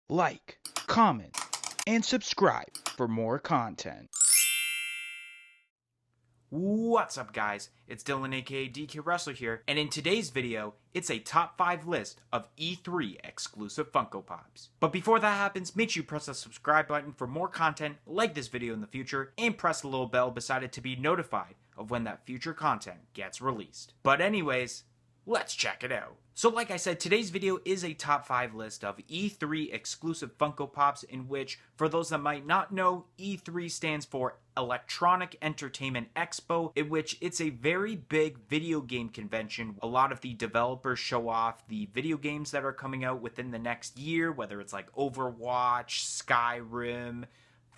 like, comment, and subscribe for more content. What's up guys, it's Dylan aka DK Wrestler here, and in today's video, it's a top 5 list of E3 exclusive Funko Pops. But before that happens, make sure you press the subscribe button for more content like this video in the future, and press the little bell beside it to be notified of when that future content gets released. But anyways, let's check it out. So like I said, today's video is a top 5 list of E3 exclusive Funko Pops, in which, for those that might not know, E3 stands for Electronic Entertainment Expo, in which it's a very big video game convention. A lot of the developers show off the video games that are coming out within the next year, whether it's like Overwatch, Skyrim,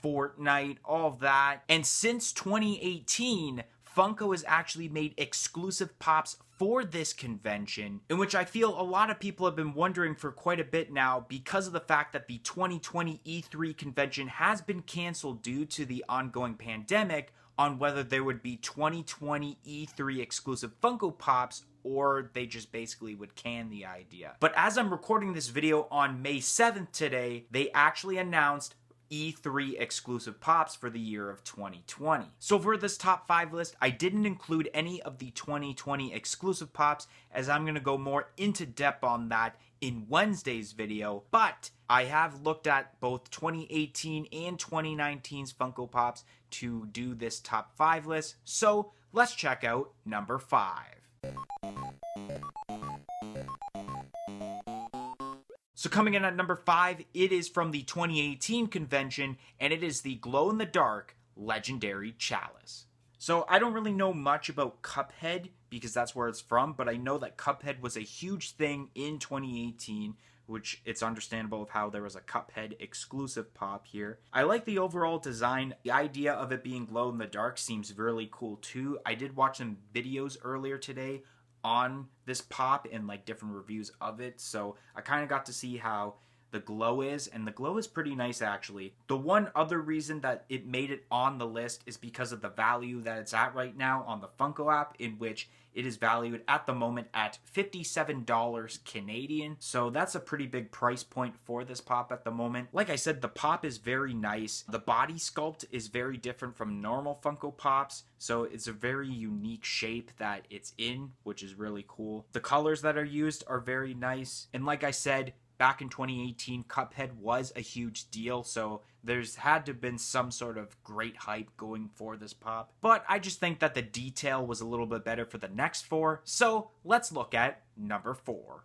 Fortnite, all of that. And since 2018, Funko has actually made exclusive pops for this convention, in which I feel a lot of people have been wondering for quite a bit now, because of the fact that the 2020 E3 convention has been canceled due to the ongoing pandemic, on whether there would be 2020 E3 exclusive Funko Pops, or they just basically would can the idea. But as I'm recording this video on May 7th today, they actually announced E3 exclusive pops for the year of 2020. So for this top 5 list, I didn't include any of the 2020 exclusive pops, as I'm going to go more into depth on that in Wednesday's video, but I have looked at both 2018 and 2019's Funko Pops to do this top 5 list, so let's check out number 5. So coming in at number 5, it is from the 2018 convention, and it is the Glow-in-the-Dark Legendary Chalice. So I don't really know much about Cuphead, because that's where it's from, but I know that Cuphead was a huge thing in 2018, which it's understandable of how there was a Cuphead exclusive pop here. I like the overall design. The idea of it being glow-in-the-dark seems really cool too. I did watch some videos earlier today on this pop and like different reviews of it, so I kind of got to see how the glow is, and the glow is pretty nice actually. The one other reason that it made it on the list is because of the value that it's at right now on the Funko app, in which it is valued at the moment at $57 Canadian. So that's a pretty big price point for this pop at the moment. Like I said, the pop is very nice. The body sculpt is very different from normal Funko Pops, so it's a very unique shape that it's in, which is really cool. The colors that are used are very nice, and like I said, back in 2018, Cuphead was a huge deal, so there's had to have been some sort of great hype going for this pop. But I just think that the detail was a little bit better for the next 4, so let's look at number 4.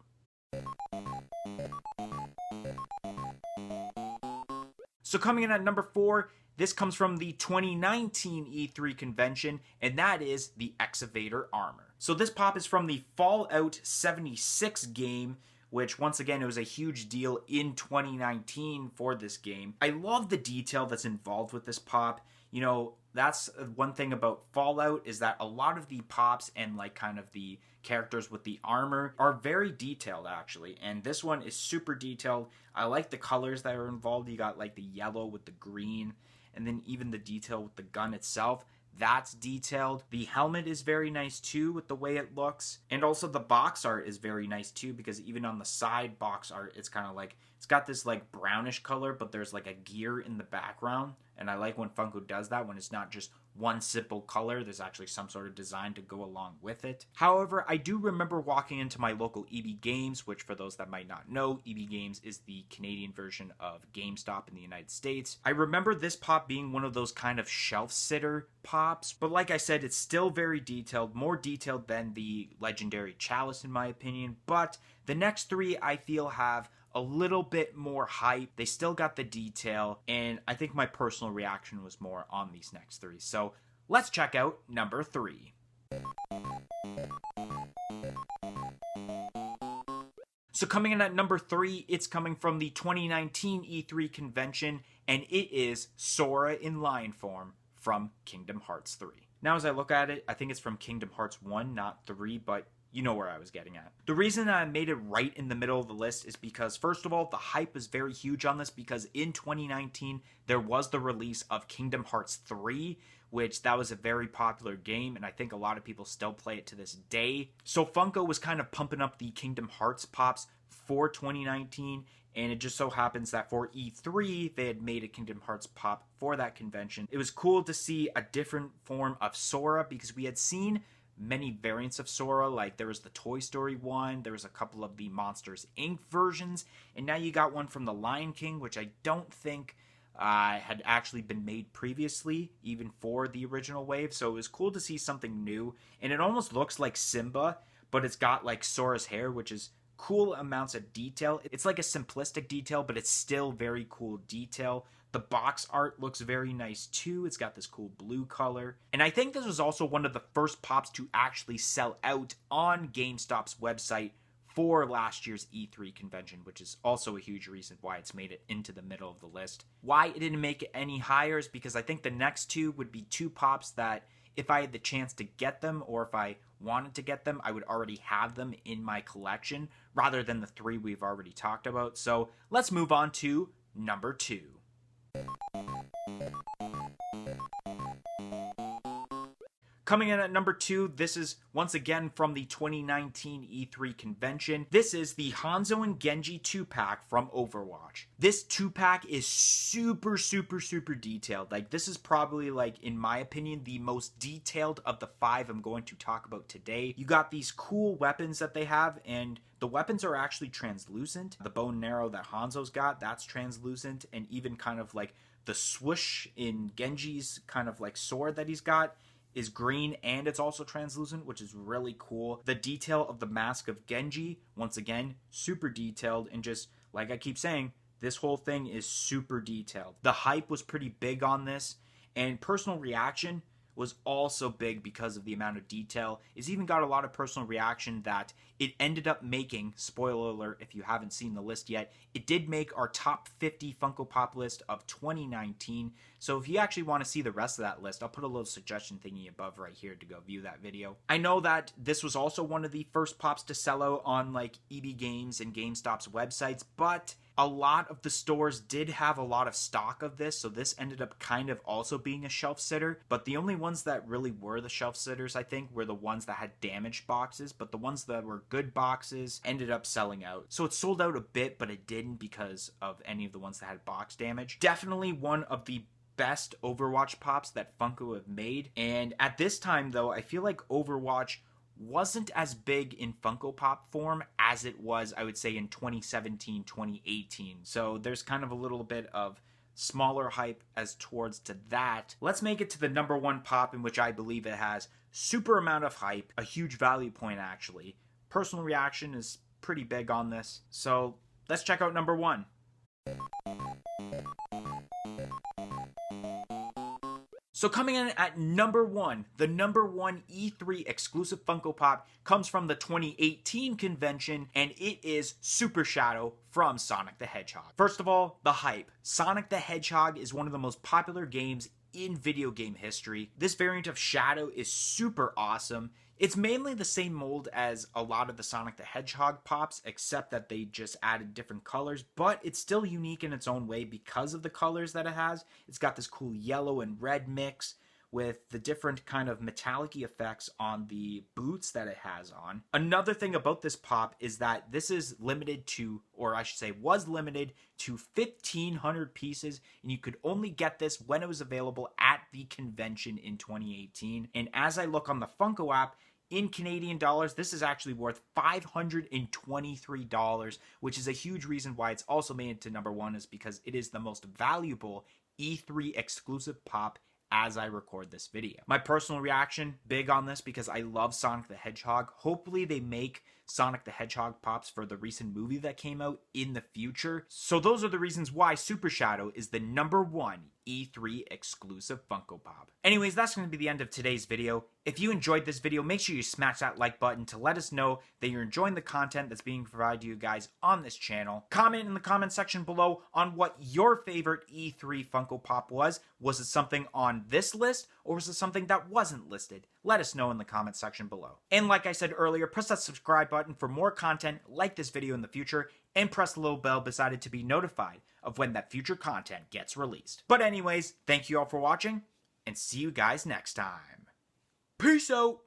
So coming in at number 4, this comes from the 2019 E3 convention, and that is the Excavator armor. So this pop is from the Fallout 76 game, which once again, it was a huge deal in 2019 for this game. I love the detail that's involved with this pop. You know, that's one thing about Fallout, is that a lot of the pops and like kind of the characters with the armor are very detailed actually, and this one is super detailed. I like the colors that are involved. You got like the yellow with the green, and then even the detail with the gun itself. That's detailed. The helmet is very nice too with the way it looks. And also the box art is very nice too, because even on the side box art, it's kind of like, it's got this like brownish color, but there's like a gear in the background. And I like when Funko does that, when it's not just one simple color, there's actually some sort of design to go along with it. However, I do remember walking into my local EB Games, which for those that might not know, EB Games is the Canadian version of GameStop in the United States. I remember this pop being one of those kind of shelf sitter pops, but like I said, it's still very detailed, more detailed than the Legendary Chalice in my opinion, but the next 3 I feel have a little bit more hype. They still got the detail, and I think my personal reaction was more on these next 3. So let's check out number 3. So coming in at number 3, it's coming from the 2019 E3 convention, and it is Sora in lion form from Kingdom Hearts 3. Now as I look at it, I think it's from Kingdom Hearts 1, not 3, but you know where I was getting at. The reason I made it right in the middle of the list is because, first of all, the hype is very huge on this, because in 2019, there was the release of Kingdom Hearts 3, which that was a very popular game, and I think a lot of people still play it to this day. So Funko was kind of pumping up the Kingdom Hearts pops for 2019, And it just so happens that for E3, they had made a Kingdom Hearts pop for that convention. It was cool to see a different form of Sora because we had seen many variants of Sora. Like there was the Toy Story one, there was a couple of the Monsters Inc. versions, and now you got one from the Lion King, which I don't think had actually been made previously, even for the original wave. So it was cool to see something new, and it almost looks like Simba, but it's got like Sora's hair, which is cool amounts of detail. It's like a simplistic detail, but it's still very cool detail. The box art looks very nice too. It's got this cool blue color. And I think this was also one of the first pops to actually sell out on GameStop's website for last year's E3 convention, which is also a huge reason why it's made it into the middle of the list. Why it didn't make it any higher is because I think the next two would be two pops that if I had the chance to get them, or if I wanted to get them, I would already have them in my collection, rather than the three we've already talked about. So let's move on to number 2. Coming in at number 2, this is once again from the 2019 E3 convention. This is the Hanzo and Genji 2-pack from Overwatch. This 2-pack is super detailed. Like, this is probably, like, in my opinion, the most detailed of the 5 I'm going to talk about today. You got these cool weapons that they have, and the weapons are actually translucent. The bow and arrow that Hanzo's got, that's translucent, and even kind of like the swoosh in Genji's kind of like sword that he's got is green, and it's also translucent, which is really cool. The detail of the mask of Genji, once again, super detailed, and just like I keep saying, this whole thing is super detailed. The hype was pretty big on this, and personal reaction was also big because of the amount of detail. It's even got a lot of personal reaction that it ended up making, spoiler alert if you haven't seen the list yet, it did make our top 50 Funko Pop list of 2019. So if you actually want to see the rest of that list, I'll put a little suggestion thingy above right here to go view that video. I know that this was also one of the first pops to sell out on like EB Games and GameStop's websites, but a lot of the stores did have a lot of stock of this, so this ended up kind of also being a shelf sitter. But the only ones that really were the shelf sitters, I think, were the ones that had damaged boxes, but the ones that were good boxes ended up selling out. So it sold out a bit, but it didn't because of any of the ones that had box damage. Definitely one of the best Overwatch pops that Funko have made. And at this time, though, I feel like Overwatch wasn't as big in Funko Pop form as it was, I would say, in 2017, 2018. So there's kind of a little bit of smaller hype as towards to that. Let's make it to the number 1 pop, in which I believe it has super amount of hype, a huge value point actually. Personal reaction is pretty big on this. So let's check out number 1. So coming in at number 1, the number 1 E3 exclusive Funko Pop comes from the 2018 convention, and it is Super Shadow from Sonic the Hedgehog. First of all, the hype. Sonic the Hedgehog is one of the most popular games in video game history. This variant of Shadow is super awesome. It's mainly the same mold as a lot of the Sonic the Hedgehog pops, except that they just added different colors, but it's still unique in its own way because of the colors that it has. It's got this cool yellow and red mix with the different kind of metallic-y effects on the boots that it has on. Another thing about this pop is that this is limited to, or I should say was limited to 1,500 pieces, and you could only get this when it was available at the convention in 2018. And as I look on the Funko app, in Canadian dollars, this is actually worth $523, which is a huge reason why it's also made it to number 1, is because it is the most valuable E3 exclusive pop as I record this video. My personal reaction, big on this because I love Sonic the Hedgehog. Hopefully they make Sonic the Hedgehog pops for the recent movie that came out in the future. So those are the reasons why Super Shadow is the number 1 E3 exclusive Funko Pop. Anyways, that's going to be the end of today's video. If you enjoyed this video, make sure you smash that like button to let us know that you're enjoying the content that's being provided to you guys on this channel. Comment in the comment section below on what your favorite E3 Funko Pop was. Was it something on this list, or was it something that wasn't listed? Let us know in the comment section below. And like I said earlier, press that subscribe button for more content like this video in the future, and press the little bell beside it to be notified of when that future content gets released. But anyways, thank you all for watching, and see you guys next time. Peace out!